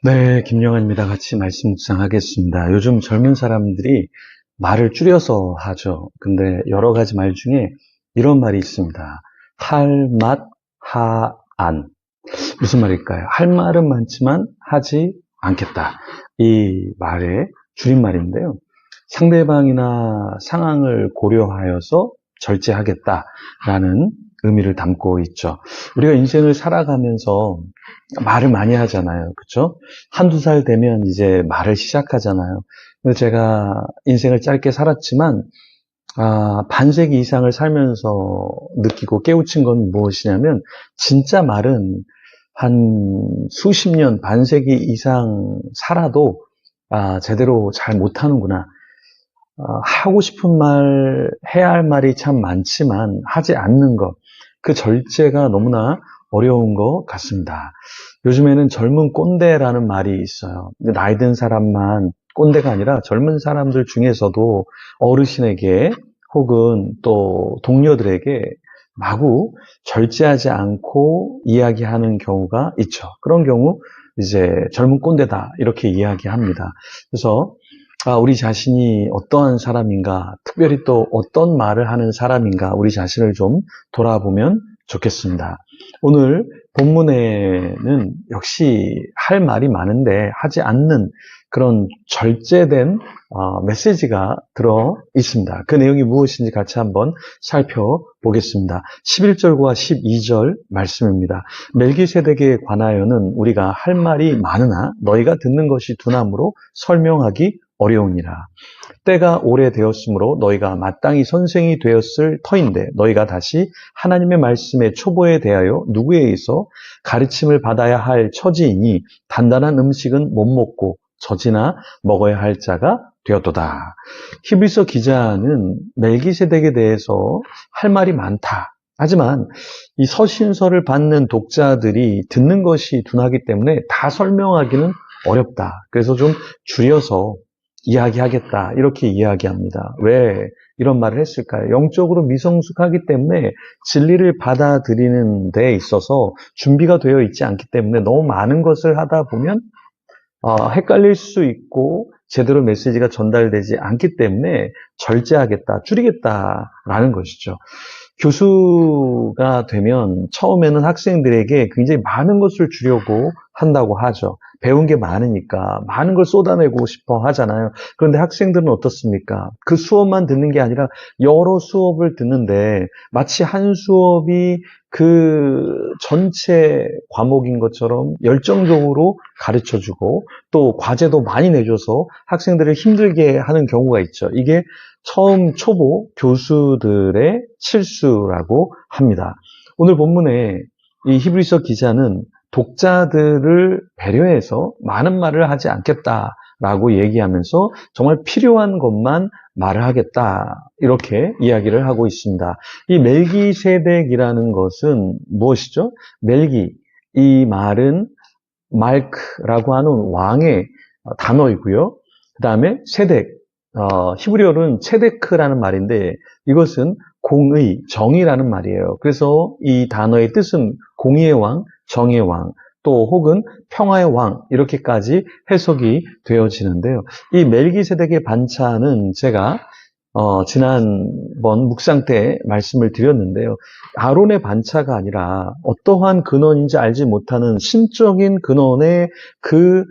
네, 김영환입니다. 같이 말씀 묵상하겠습니다. 요즘 젊은 사람들이 말을 줄여서 하죠. 근데 여러 가지 말 중에 이런 말이 있습니다. 할, 맛, 하, 안. 무슨 말일까요? 할 말은 많지만 하지 않겠다. 이 말의 줄임말인데요. 상대방이나 상황을 고려하여서 절제하겠다라는 의미를 담고 있죠. 우리가 인생을 살아가면서 말을 많이 하잖아요. 그렇죠? 한두 살 되면 이제 말을 시작하잖아요. 근데 제가 인생을 짧게 살았지만 반세기 이상을 살면서 느끼고 깨우친 건 무엇이냐면 진짜 말은 한 수십 년, 반세기 이상 살아도 제대로 잘 못하는구나. 하고 싶은 말, 해야 할 말이 참 많지만 하지 않는 것, 그 절제가 너무나 어려운 것 같습니다. 요즘에는 젊은 꼰대라는 말이 있어요. 나이 든 사람만 꼰대가 아니라 젊은 사람들 중에서도 어르신에게 혹은 또 동료들에게 마구 절제하지 않고 이야기하는 경우가 있죠. 그런 경우 이제 젊은 꼰대다 이렇게 이야기합니다. 그래서 우리 자신이 어떠한 사람인가, 특별히 또 어떤 말을 하는 사람인가, 우리 자신을 좀 돌아보면 좋겠습니다. 오늘 본문에는 역시 할 말이 많은데 하지 않는 그런 절제된 메시지가 들어 있습니다. 그 내용이 무엇인지 같이 한번 살펴보겠습니다. 11절과 12절 말씀입니다. 멜기세덱에 관하여는 우리가 할 말이 많으나 너희가 듣는 것이 둔함으로 설명하기 어려우니라. 때가 오래되었으므로 너희가 마땅히 선생이 되었을 터인데 너희가 다시 하나님의 말씀의 초보에 대하여 누구에 의해서 가르침을 받아야 할 처지이니 단단한 음식은 못 먹고 젖이나 먹어야 할 자가 되었도다. 히브리서 기자는 멜기세덱에 대해서 할 말이 많다. 하지만 이 서신서를 받는 독자들이 듣는 것이 둔하기 때문에 다 설명하기는 어렵다. 그래서 좀 줄여서 이야기하겠다. 이렇게 이야기합니다. 왜 이런 말을 했을까요? 영적으로 미성숙하기 때문에 진리를 받아들이는 데 있어서 준비가 되어 있지 않기 때문에 너무 많은 것을 하다 보면 헷갈릴 수 있고 제대로 메시지가 전달되지 않기 때문에 절제하겠다, 줄이겠다라는 것이죠. 교수가 되면 처음에는 학생들에게 굉장히 많은 것을 주려고 한다고 하죠. 배운 게 많으니까 많은 걸 쏟아내고 싶어 하잖아요. 그런데 학생들은 어떻습니까? 그 수업만 듣는 게 아니라 여러 수업을 듣는데 마치 한 수업이 그 전체 과목인 것처럼 열정적으로 가르쳐주고 또 과제도 많이 내줘서 학생들을 힘들게 하는 경우가 있죠. 이게 처음 초보 교수들의 실수라고 합니다. 오늘 본문에 이 히브리서 기자는 독자들을 배려해서 많은 말을 하지 않겠다라고 얘기하면서 정말 필요한 것만 말을 하겠다 이렇게 이야기를 하고 있습니다. 이 멜기세덱이라는 것은 무엇이죠? 멜기, 이 말은 말크라고 하는 왕의 단어이고요. 그 다음에 세덱, 히브리어로는 체데크라는 말인데 이것은 공의, 정의라는 말이에요. 그래서 이 단어의 뜻은 공의의 왕, 정의의 왕, 또 혹은 평화의 왕 이렇게까지 해석이 되어지는데요. 이 멜기세덱의 반차는 제가 지난번 묵상 때 말씀을 드렸는데요. 아론의 반차가 아니라 어떠한 근원인지 알지 못하는 신적인 근원의 그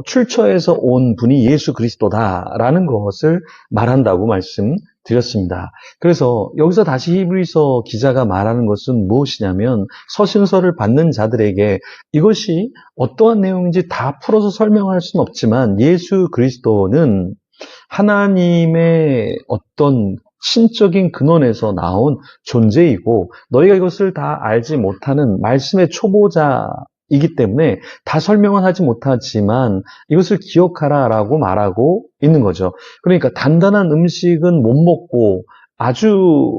출처에서 온 분이 예수 그리스도다라는 것을 말한다고 말씀드렸습니다. 그래서 여기서 다시 히브리서 기자가 말하는 것은 무엇이냐면 서신서를 받는 자들에게 이것이 어떠한 내용인지 다 풀어서 설명할 수는 없지만 예수 그리스도는 하나님의 어떤 신적인 근원에서 나온 존재이고 너희가 이것을 다 알지 못하는 말씀의 초보자이기 때문에 다 설명은 하지 못하지만 이것을 기억하라라고 말하고 있는 거죠. 그러니까 단단한 음식은 못 먹고 아주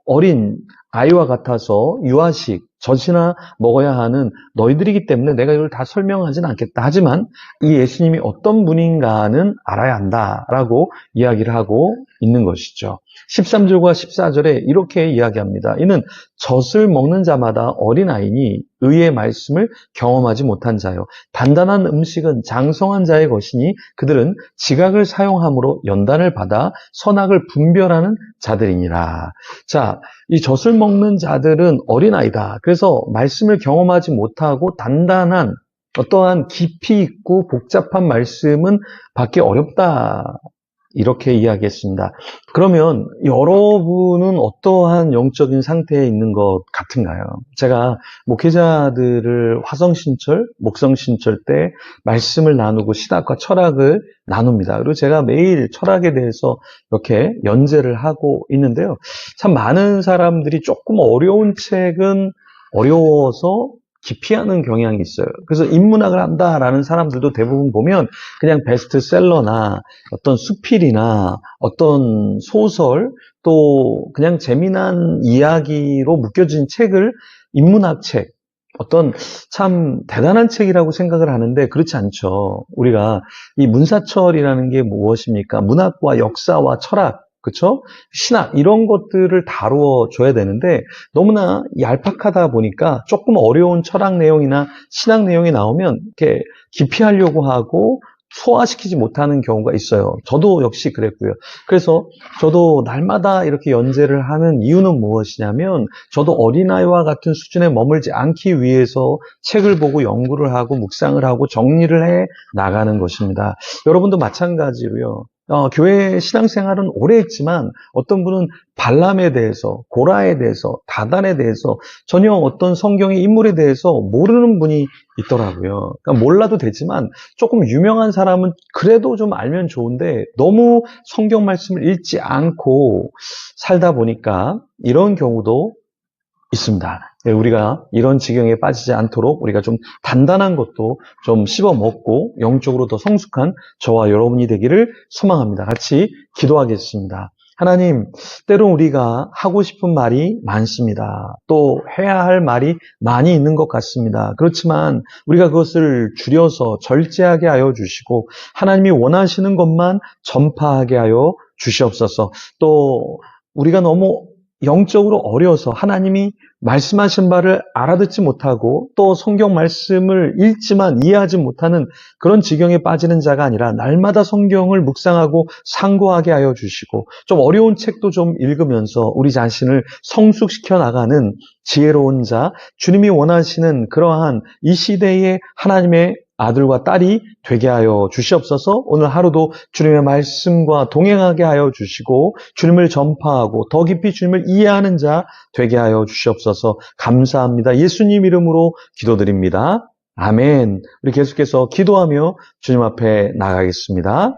어린 아이와 같아서 유아식, 젖이나 먹어야 하는 너희들이기 때문에 내가 이걸 다 설명하지는 않겠다. 하지만 이 예수님이 어떤 분인가는 알아야 한다라고 이야기를 하고 있는 것이죠. 13절과 14절에 이렇게 이야기합니다. 이는 젖을 먹는 자마다 어린아이니 의의 말씀을 경험하지 못한 자요. 단단한 음식은 장성한 자의 것이니 그들은 지각을 사용함으로 연단을 받아 선악을 분별하는 자들이니라. 자, 이 젖을 먹는 자들은 어린아이다. 그래서 말씀을 경험하지 못하고 단단한 어떠한 깊이 있고 복잡한 말씀은 받기 어렵다. 이렇게 이야기했습니다. 그러면 여러분은 어떠한 영적인 상태에 있는 것 같은가요? 제가 목회자들을 화성신철, 목성신철 때 말씀을 나누고 신학과 철학을 나눕니다. 그리고 제가 매일 철학에 대해서 이렇게 연재를 하고 있는데요. 참 많은 사람들이 조금 어려운 책은 어려워서 기피하는 경향이 있어요. 그래서 인문학을 한다라는 사람들도 대부분 보면 그냥 베스트셀러나 어떤 수필이나 어떤 소설 또 그냥 재미난 이야기로 묶여진 책을 인문학 책, 어떤 참 대단한 책이라고 생각을 하는데 그렇지 않죠. 우리가 이 문사철이라는 게 무엇입니까? 문학과 역사와 철학, 그렇죠? 신학 이런 것들을 다루어 줘야 되는데 너무나 얄팍하다 보니까 조금 어려운 철학 내용이나 신학 내용이 나오면 이렇게 기피하려고 하고 소화시키지 못하는 경우가 있어요. 저도 역시 그랬고요. 그래서 저도 날마다 이렇게 연재를 하는 이유는 무엇이냐면 저도 어린아이와 같은 수준에 머물지 않기 위해서 책을 보고 연구를 하고 묵상을 하고 정리를 해 나가는 것입니다. 여러분도 마찬가지로요. 교회 신앙생활은 오래 했지만 어떤 분은 발람에 대해서, 고라에 대해서, 다단에 대해서 전혀 어떤 성경의 인물에 대해서 모르는 분이 있더라고요. 그러니까 몰라도 되지만 조금 유명한 사람은 그래도 좀 알면 좋은데 너무 성경 말씀을 읽지 않고 살다 보니까 이런 경우도 있습니다. 우리가 이런 지경에 빠지지 않도록 우리가 좀 단단한 것도 좀 씹어 먹고 영적으로 더 성숙한 저와 여러분이 되기를 소망합니다. 같이 기도하겠습니다. 하나님, 때론 우리가 하고 싶은 말이 많습니다. 또 해야 할 말이 많이 있는 것 같습니다. 그렇지만 우리가 그것을 줄여서 절제하게 하여 주시고 하나님이 원하시는 것만 전파하게 하여 주시옵소서. 또 우리가 너무 영적으로 어려서 하나님이 말씀하신 바를 알아듣지 못하고 또 성경 말씀을 읽지만 이해하지 못하는 그런 지경에 빠지는 자가 아니라 날마다 성경을 묵상하고 상고하게 하여 주시고 좀 어려운 책도 좀 읽으면서 우리 자신을 성숙시켜 나가는 지혜로운 자, 주님이 원하시는 그러한 이 시대의 하나님의 아들과 딸이 되게 하여 주시옵소서. 오늘 하루도 주님의 말씀과 동행하게 하여 주시고 주님을 전파하고 더 깊이 주님을 이해하는 자 되게 하여 주시옵소서. 감사합니다. 예수님 이름으로 기도드립니다. 아멘. 우리 계속해서 기도하며 주님 앞에 나가겠습니다.